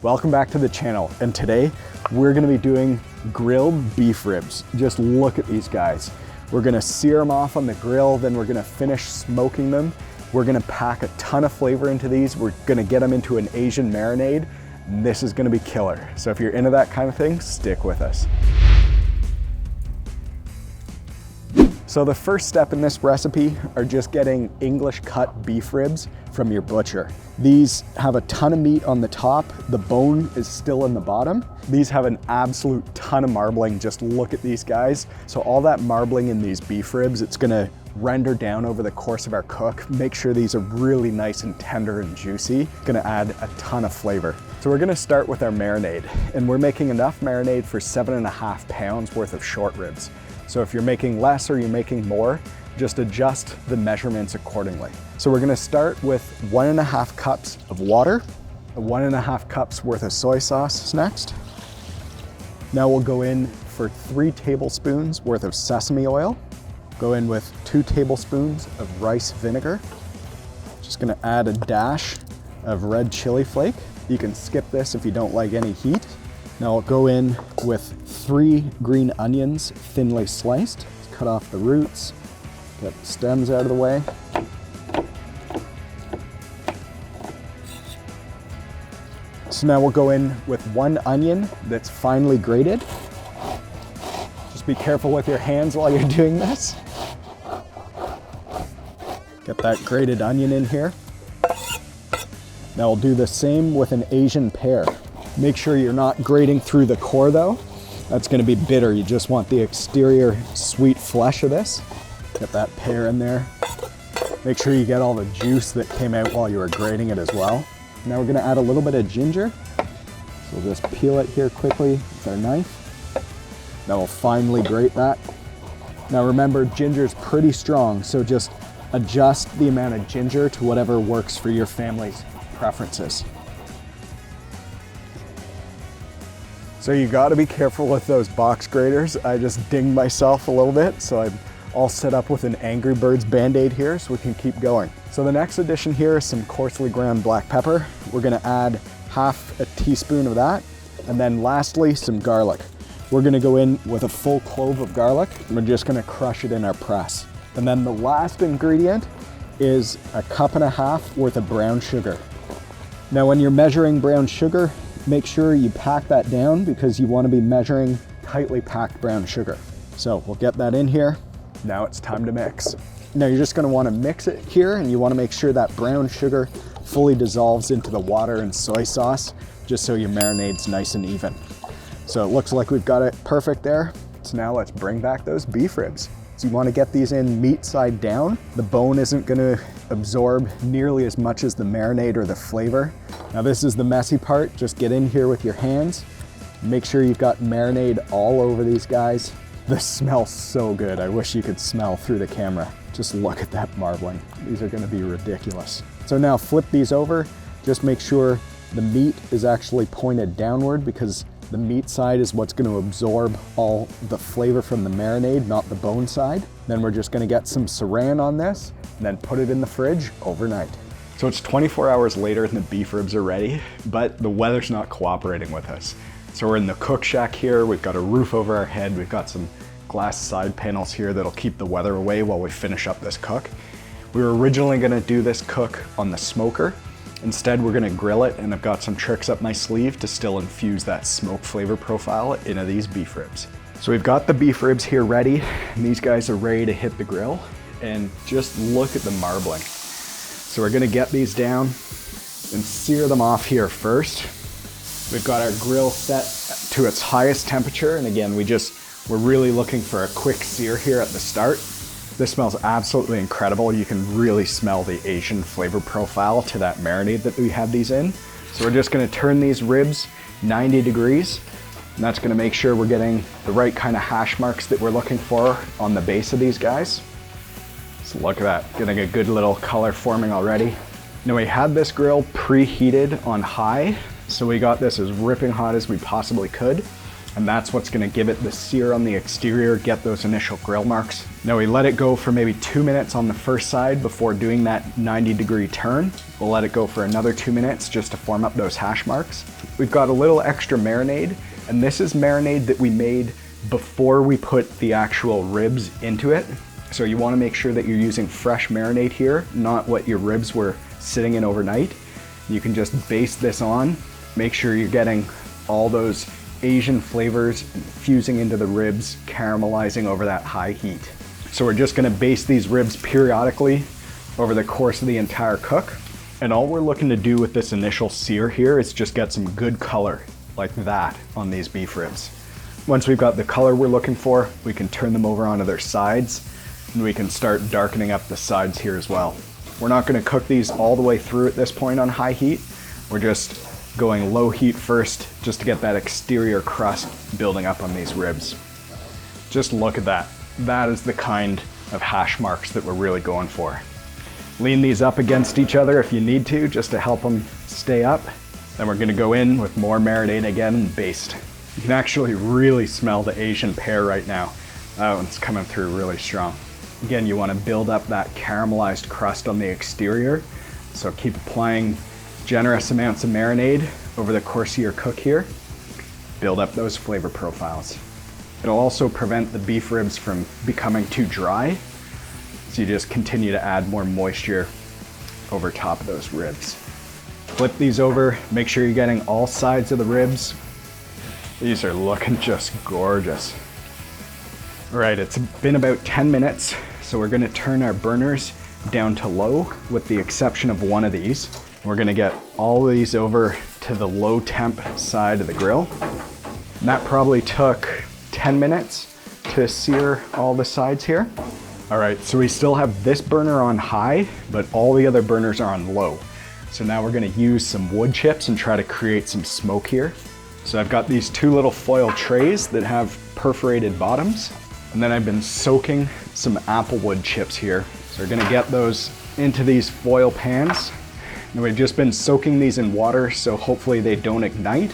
Welcome back to the channel, and today we're gonna be doing grilled beef ribs. Just look at these guys. We're gonna sear them off on the grill, then we're gonna finish smoking them. We're gonna pack a ton of flavor into these. We're gonna get them into an Asian marinade, and this is gonna be killer. So if you're into that kind of thing, stick with us. So the first step in this recipe are just getting English cut beef ribs from your butcher. These have a ton of meat on the top. The bone is still in the bottom. These have an absolute ton of marbling. Just look at these guys. So all that marbling in these beef ribs, it's gonna render down over the course of our cook. Make sure these are really nice and tender and juicy. Gonna add a ton of flavor. So we're gonna start with our marinade, and we're making enough marinade for 7.5 pounds worth of short ribs. So if you're making less or you're making more, just adjust the measurements accordingly. So we're gonna start with 1.5 cups of water, 1.5 cups worth of soy sauce next. Now we'll go in for 3 tablespoons worth of sesame oil. Go in with 2 tablespoons of rice vinegar. Just gonna add a dash of red chili flake. You can skip this if you don't like any heat. Now I'll go in with 3 green onions, thinly sliced. Cut off the roots, get the stems out of the way. So now we'll go in with 1 onion that's finely grated. Just be careful with your hands while you're doing this. Get that grated onion in here. Now we'll do the same with an Asian pear. Make sure you're not grating through the core though. That's gonna be bitter. You just want the exterior sweet flesh of this. Get that pear in there. Make sure you get all the juice that came out while you were grating it as well. Now we're gonna add a little bit of ginger. So we'll just peel it here quickly with our knife. Now we'll finely grate that. Now remember, ginger's pretty strong, so just adjust the amount of ginger to whatever works for your family's preferences. So you gotta be careful with those box graters. I just dinged myself a little bit, so I'm all set up with an Angry Birds Band-Aid here so we can keep going. So the next addition here is some coarsely ground black pepper. We're gonna add half a teaspoon of that. And then lastly, some garlic. We're gonna go in with a full clove of garlic, and we're just gonna crush it in our press. And then the last ingredient is 1.5 cups worth of brown sugar. Now when you're measuring brown sugar, make sure you pack that down because you want to be measuring tightly packed brown sugar. So we'll get that in here. Now it's time to mix. Now you're just going to want to mix it here, and you want to make sure that brown sugar fully dissolves into the water and soy sauce, just so your marinade's nice and even. So it looks like we've got it perfect there. So now let's bring back those beef ribs. So you want to get these in meat side down. The bone isn't going to absorb nearly as much as the marinade or the flavor. Now this is the messy part. Just get in here with your hands. Make sure you've got marinade all over these guys. This smells so good. I wish you could smell through the camera. Just look at that marbling. These are going to be ridiculous. So now flip these over. Just make sure the meat is actually pointed downward, because the meat side is what's going to absorb all the flavor from the marinade, not the bone side. Then we're just going to get some saran on this and then put it in the fridge overnight. So it's 24 hours later and the beef ribs are ready, but the weather's not cooperating with us. So we're in the cook shack here. We've got a roof over our head. We've got some glass side panels here that'll keep the weather away while we finish up this cook. We were originally going to do this cook on the smoker. Instead, we're gonna grill it, and I've got some tricks up my sleeve to still infuse that smoke flavor profile into these beef ribs. So we've got the beef ribs here ready, and these guys are ready to hit the grill. And just look at the marbling. So we're gonna get these down and sear them off here first. We've got our grill set to its highest temperature, and again, we're really looking for a quick sear here at the start. This smells absolutely incredible. You can really smell the Asian flavor profile to that marinade that we have these in. So we're just gonna turn these ribs 90 degrees, and that's gonna make sure we're getting the right kind of hash marks that we're looking for on the base of these guys. So look at that, getting a good little color forming already. Now we had this grill preheated on high, so we got this as ripping hot as we possibly could. And that's what's gonna give it the sear on the exterior, get those initial grill marks. Now we let it go for maybe 2 minutes on the first side before doing that 90-degree turn. We'll let it go for another 2 minutes just to form up those hash marks. We've got a little extra marinade, and this is marinade that we made before we put the actual ribs into it. So you wanna make sure that you're using fresh marinade here, not what your ribs were sitting in overnight. You can just base this on, make sure you're getting all those Asian flavors infusing into the ribs, caramelizing over that high heat. So we're just gonna baste these ribs periodically over the course of the entire cook. And all we're looking to do with this initial sear here is just get some good color like that on these beef ribs. Once we've got the color we're looking for, we can turn them over onto their sides and we can start darkening up the sides here as well. We're not gonna cook these all the way through at this point on high heat. We're just going low heat first just to get that exterior crust building up on these ribs. Just look at that. That is the kind of hash marks that we're really going for. Lean these up against each other if you need to, just to help them stay up. Then we're gonna go in with more marinade again and baste. You can actually really smell the Asian pear right now. That one's coming through really strong. Again, you wanna build up that caramelized crust on the exterior. So keep applying generous amounts of marinade over the course of your cook here. Build up those flavor profiles. It'll also prevent the beef ribs from becoming too dry. So you just continue to add more moisture over top of those ribs. Flip these over, make sure you're getting all sides of the ribs. These are looking just gorgeous. All right, it's been about 10 minutes, so we're gonna turn our burners down to low with the exception of one of these. We're gonna get all of these over to the low temp side of the grill. And that probably took 10 minutes to sear all the sides here. All right, so we still have this burner on high, but all the other burners are on low. So now we're gonna use some wood chips and try to create some smoke here. So I've got these two little foil trays that have perforated bottoms. And then I've been soaking some apple wood chips here. So we're gonna get those into these foil pans. And we've just been soaking these in water, so hopefully they don't ignite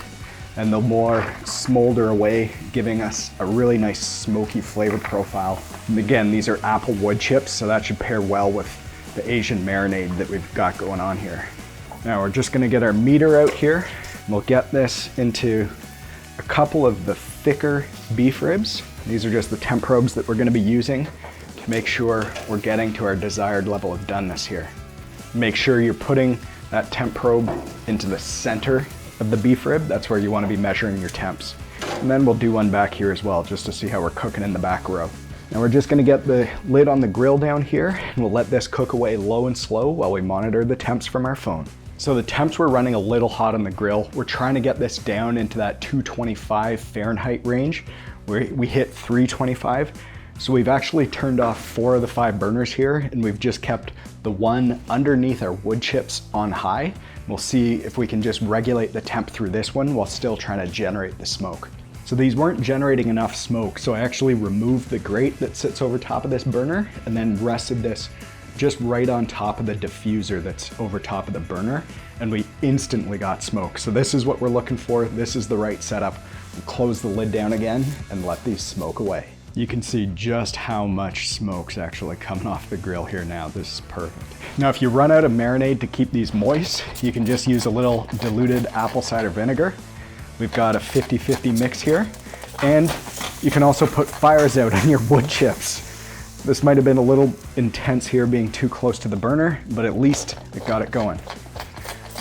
and they'll more smolder away, giving us a really nice smoky flavor profile. And again, these are apple wood chips, so that should pair well with the Asian marinade that we've got going on here. Now we're just gonna get our meter out here. We'll get this into a couple of the thicker beef ribs. These are just the temp probes that we're gonna be using to make sure we're getting to our desired level of doneness here. Make sure you're putting that temp probe into the center of the beef rib. That's where you want to be measuring your temps. And then we'll do one back here as well, just to see how we're cooking in the back row. Now we're just going to get the lid on the grill down here, and we'll let this cook away low and slow while we monitor the temps from our phone. So the temps were running a little hot on the grill. We're trying to get this down into that 225 Fahrenheit range. We hit 325. So we've actually turned off 4 of the 5 burners here, and we've just kept the one underneath our wood chips on high. We'll see if we can just regulate the temp through this one while still trying to generate the smoke. So these weren't generating enough smoke, so I actually removed the grate that sits over top of this burner and then rested this just right on top of the diffuser that's over top of the burner, and we instantly got smoke. So this is what we're looking for. This is the right setup. We'll close the lid down again and let these smoke away. You can see just how much smoke's actually coming off the grill here now. This is perfect. Now, if you run out of marinade to keep these moist, you can just use a little diluted apple cider vinegar. We've got a 50-50 mix here. And you can also put fires out on your wood chips. This might have been a little intense here being too close to the burner, but at least it got it going.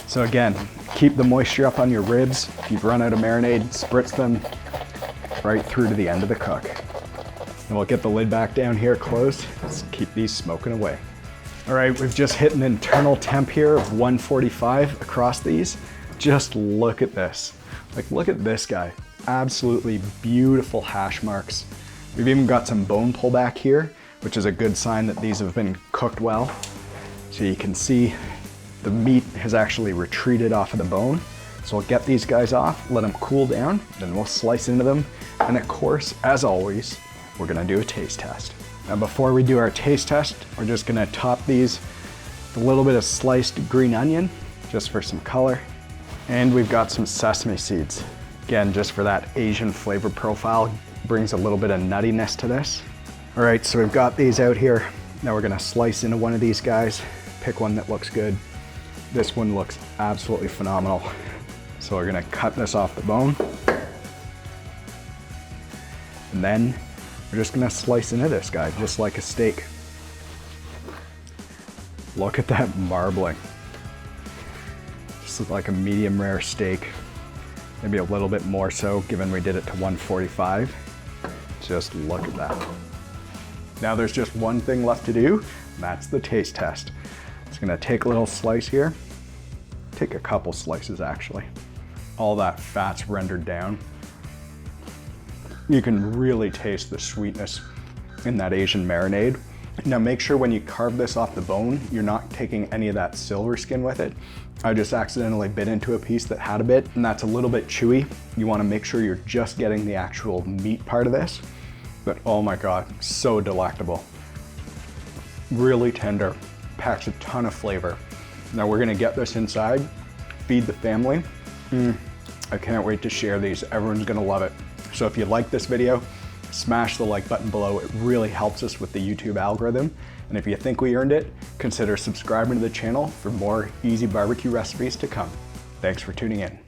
So again, keep the moisture up on your ribs. If you've run out of marinade, spritz them right through to the end of the cook. And we'll get the lid back down here closed. Let's keep these smoking away. All right, we've just hit an internal temp here of 145 across these. Just look at this. Like, look at this guy. Absolutely beautiful hash marks. We've even got some bone pullback here, which is a good sign that these have been cooked well. So you can see the meat has actually retreated off of the bone. So we'll get these guys off, let them cool down, then we'll slice into them. And of course, as always, we're gonna do a taste test. Now before we do our taste test, we're just gonna top these with a little bit of sliced green onion, just for some color. And we've got some sesame seeds. Again, just for that Asian flavor profile, brings a little bit of nuttiness to this. All right, so we've got these out here. Now we're gonna slice into one of these guys, pick one that looks good. This one looks absolutely phenomenal. So we're gonna cut this off the bone. And then we're just gonna slice into this guy, just like a steak. Look at that marbling. This is like a medium rare steak. Maybe a little bit more so, given we did it to 145. Just look at that. Now there's just one thing left to do, and that's the taste test. Just gonna take a little slice here. Take a couple slices actually. All that fat's rendered down. You can really taste the sweetness in that Asian marinade. Now make sure when you carve this off the bone, you're not taking any of that silver skin with it. I just accidentally bit into a piece that had a bit, and that's a little bit chewy. You wanna make sure you're just getting the actual meat part of this. But oh my God, so delectable. Really tender, packs a ton of flavor. Now we're gonna get this inside, feed the family. I can't wait to share these. Everyone's gonna love it. So if you like this video, smash the like button below. It really helps us with the YouTube algorithm. And if you think we earned it, consider subscribing to the channel for more easy barbecue recipes to come. Thanks for tuning in.